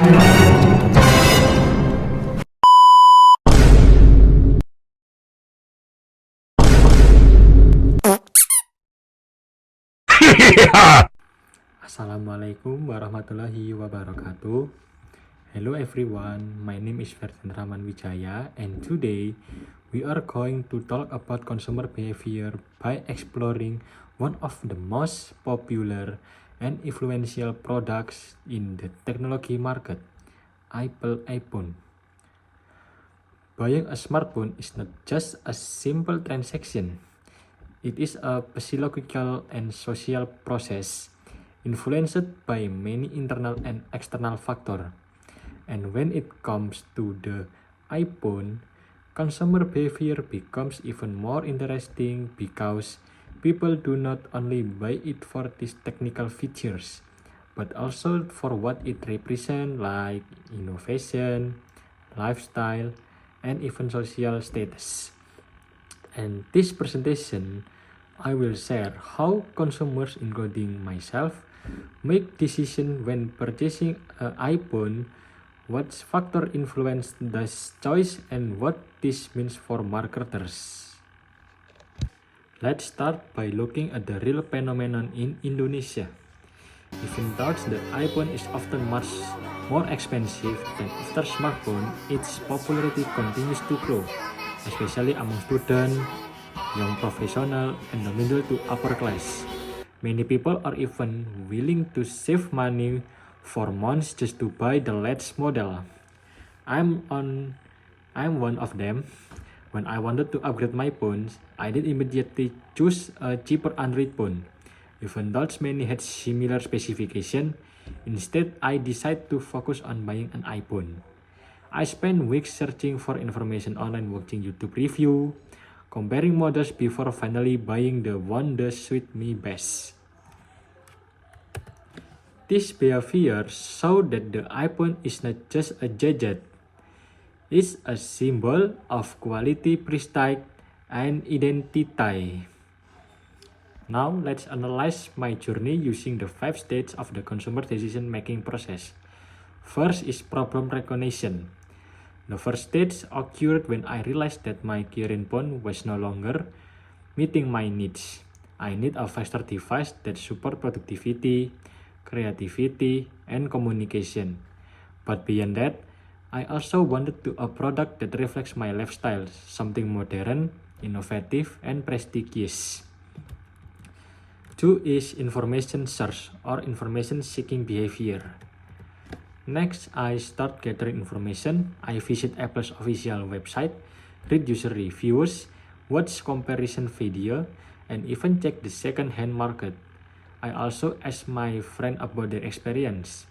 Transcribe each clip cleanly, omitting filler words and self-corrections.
Assalamualaikum warahmatullahi wabarakatuh. Hello everyone, my name is Ferdian Rahman Wijaya, and today we are going to talk about consumer behavior by exploring one of the most popular and influential products in the technology market, Apple iPhone. Buying a smartphone is not just a simple transaction. It is a psychological and social process influenced by many internal and external factors. And when it comes to the iPhone, consumer behavior becomes even more interesting because people do not only buy it for these technical features, but also for what it represents, like innovation, lifestyle, and even social status. And this presentation, I will share how consumers, including myself, make decisions when purchasing an iPhone, what factor influence this choice, and what this means for marketers. Let's start by looking at the real phenomenon in Indonesia. Even though the iPhone is often much more expensive than other smartphones, its popularity continues to grow, especially among students, young professionals, and the middle to upper class. Many people are even willing to save money for months just to buy the latest model. I'm on I'm one of them. When I wanted to upgrade my phones, I did immediately choose a cheaper Android phone. Even though many had similar specifications, instead I decided to focus on buying an iPhone. I spent weeks searching for information online, watching YouTube review, comparing models before finally buying the one that suit me best. This behavior showed that the iPhone is not just a gadget, it's a symbol of quality, prestige, and identity. Now let's analyze my journey using the 5 stages of the consumer decision-making process. First is problem recognition. The first stage occurred when I realized that my current phone was no longer meeting my needs. I need a faster device that supports productivity, creativity, and communication. But beyond that, I also wanted a product that reflects my lifestyle, something modern, innovative, and prestigious. 2 is information search or information seeking behavior. Next, I start gathering information. I visit Apple's official website, read user reviews, watch comparison video, and even check the second-hand market. I also ask my friend about their experience.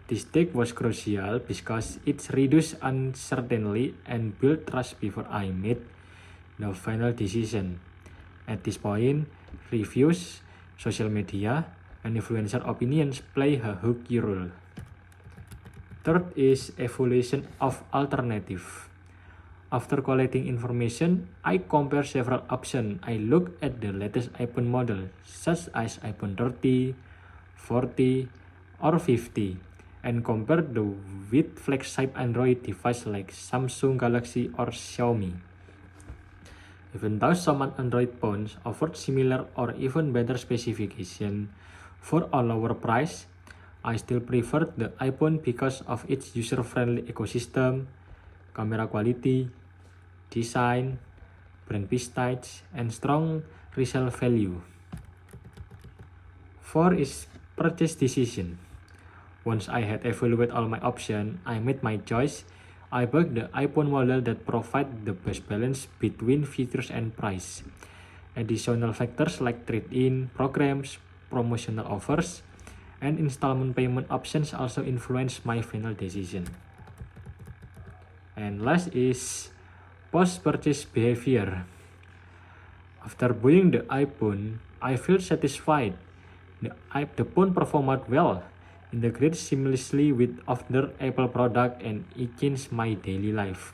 This step was crucial because it reduced uncertainty and built trust before I made the final decision. At this point, reviews, social media, and influencer opinions play a huge role. Third is evaluation of alternative. After collecting information, I compare several options. I look at the latest iPhone model, such as iPhone 30, 40, or 50, and compare them with flagship Android devices like Samsung Galaxy or Xiaomi. Even though some Android phones offer similar or even better specifications for a lower price, I still prefer the iPhone because of its user-friendly ecosystem, camera quality, design, brand prestige, and strong resale value. 4 is purchase decision. Once I had evaluated all my options, I made my choice. I bought the iPhone model that provides the best balance between features and price. Additional factors like trade-in programs, promotional offers, and installment payment options also influence my final decision. And last is post-purchase behavior. After buying the iPhone, I feel satisfied. The phone performed well, integrates seamlessly with other Apple products, and it changed my daily life.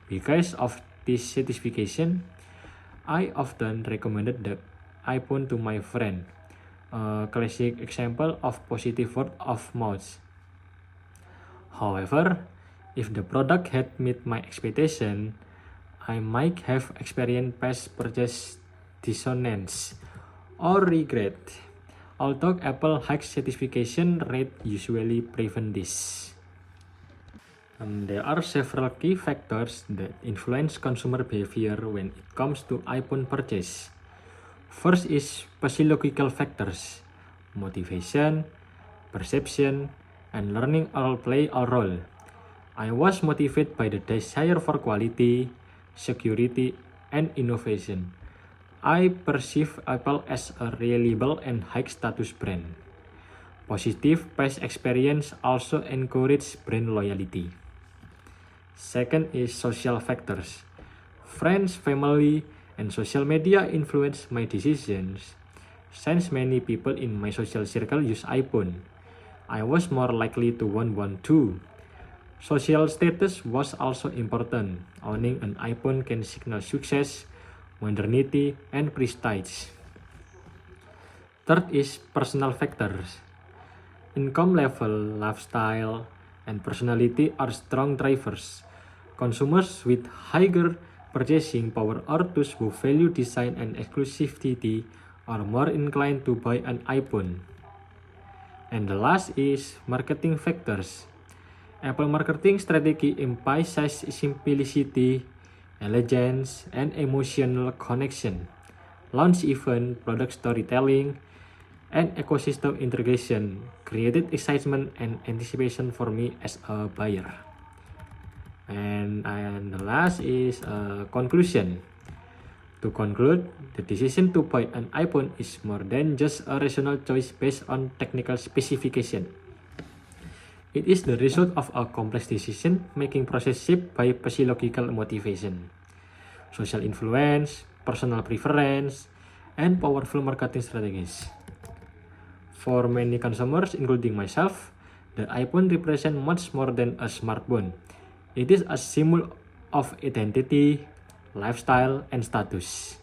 Because of this satisfaction, I often recommended the iPhone to my friend. A classic example of positive word of mouth. However, if the product had met my expectation, I might have experienced past purchase dissonance or regret. Although Apple high certification rate usually prevent this. There are several key factors that influence consumer behavior when it comes to iPhone purchase. First is psychological factors. Motivation, perception, and learning all play a role. I was motivated by the desire for quality, security, and innovation. I perceive Apple as a reliable and high-status brand. Positive past experience also encourage brand loyalty. Second is social factors. Friends, family, and social media influence my decisions. Since many people in my social circle use iPhone, I was more likely to want one too. Social status was also important. Owning an iPhone can signal success, modernity, and prestige. Third is personal factors. Income level, lifestyle, and personality are strong drivers. Consumers with higher purchasing power or those who value design and exclusivity are more inclined to buy an iPhone. And the last is marketing factors. Apple marketing strategy emphasizes simplicity, elegance, and emotional connection. Launch event, product storytelling, and ecosystem integration created excitement and anticipation for me as a buyer. And the last is conclusion. To conclude, the decision to buy an iPhone is more than just a rational choice based on technical specification. It is the result of a complex decision-making process shaped by psychological motivation, social influence, personal preference, and powerful marketing strategies. For many consumers, including myself, the iPhone represents much more than a smartphone. It is a symbol of identity, lifestyle, and status.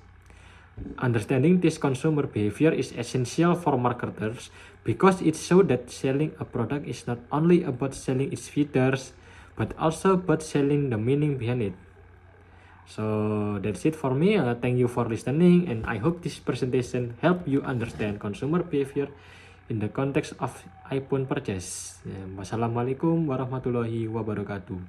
Understanding this consumer behavior is essential for marketers because it shows that selling a product is not only about selling its features, but also about selling the meaning behind it. So that's it for me. Thank you for listening, and I hope this presentation helped you understand consumer behavior in the context of iPhone purchase. Wassalamualaikum warahmatullahi wabarakatuh.